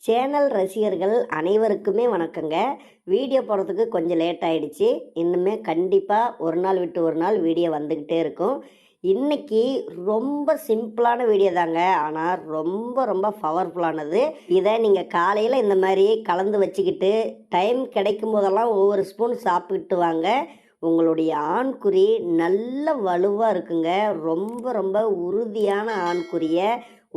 Channel ரசிகர்கள் அனைவருக்குமே வணக்கங்க. வீடியோ போடுறதுக்கு கொஞ்சம் லேட் ஆயிடுச்சு. இன்னுமே கண்டிப்பாக ஒரு நாள் விட்டு ஒரு நாள் வீடியோ வந்துக்கிட்டே இருக்கும். இன்னைக்கு ரொம்ப சிம்பிளான வீடியோ தாங்க. ஆனால் ரொம்ப ரொம்ப பவர்ஃபுல்லானது. இதை நீங்கள் காலையில் இந்த மாதிரி கலந்து வச்சுக்கிட்டு டைம் கிடைக்கும் போதெல்லாம் ஒவ்வொரு ஸ்பூன் சாப்பிட்டு வாங்க. உங்களுடைய ஆண்குறி நல்ல வலுவாக இருக்குங்க. ரொம்ப ரொம்ப உறுதியான ஆண்குறியை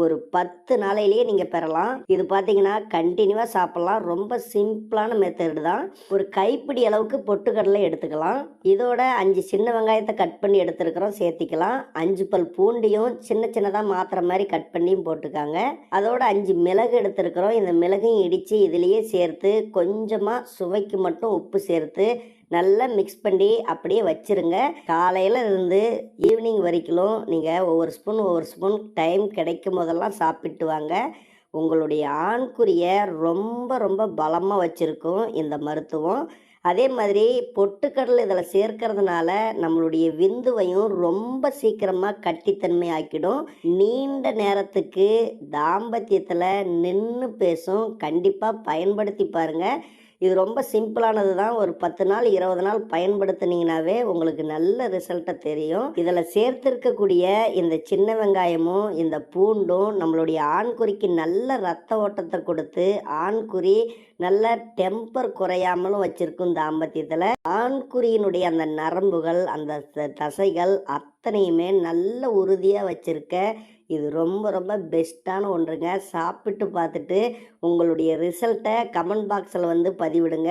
ஒரு 10 நாளையிலேயே நீங்கள் பெறலாம். இது பார்த்தீங்கன்னா கண்டினியூவாக சாப்பிட்லாம். ரொம்ப சிம்பிளான மெத்தடு தான். ஒரு கைப்பிடி அளவுக்கு பொட்டுக்கடலை எடுத்துக்கலாம். இதோட 5 சின்ன வெங்காயத்தை கட் பண்ணி எடுத்துருக்கிறோம், சேர்த்திக்கலாம். 5 பல் பூண்டையும் சின்ன சின்னதாக மாத்திர மாதிரி கட் பண்ணியும் போட்டுக்காங்க. அதோட 5 மிளகு எடுத்துருக்கிறோம். இந்த மிளகையும் இடித்து இதுலேயே சேர்த்து கொஞ்சமாக சுவைக்கு மட்டும் உப்பு சேர்த்து நல்லா மிக்ஸ் பண்ணி அப்படியே வச்சுருங்க. காலையில் இருந்து ஈவினிங் வரைக்கும் நீங்கள் ஒவ்வொரு ஸ்பூன் டைம் கிடைக்கும் போதெல்லாம் சாப்பிட்டு வாங்க. உங்களுடைய ஆண்குறியை ரொம்ப ரொம்ப பலமாக வச்சுருக்கும் இந்த மருத்துவம். அதே மாதிரி பொட்டுக்கடலை இதில் சேர்க்கறதுனால நம்மளுடைய விந்துவையும் ரொம்ப சீக்கிரமாக கட்டித்தன்மை ஆக்கிடும். நீண்ட நேரத்துக்கு தாம்பத்தியத்தில் நின்று பேசும். கண்டிப்பாக பயன்படுத்தி பாருங்கள். இது ரொம்ப சிம்பிளானது தான். ஒரு 10 நாள் 20 நாள் பயன்படுத்தினீங்கன்னாவே உங்களுக்கு நல்ல ரிசல்ட்டை தெரியும். இதில் சேர்த்திருக்கக்கூடிய இந்த சின்ன வெங்காயமும் இந்த பூண்டும் நம்மளுடைய ஆண்குறிக்கு நல்ல ரத்த ஓட்டத்தை கொடுத்து ஆண்குறி நல்ல டெம்பர் குறையாமலும் வச்சிருக்கும். தாம்பத்தியத்தில் ஆண்குறியினுடைய அந்த நரம்புகள் அந்த தசைகள் அத்தனையுமே நல்ல உறுதியாக வச்சிருக்க இது ரொம்ப ரொம்ப பெஸ்ட்டான ஒன்றுங்க. சாப்பிட்டு பார்த்துட்டு உங்களுடைய ரிசல்ட்டை கமெண்ட் பாக்ஸில் வந்து பதிவிடுங்க.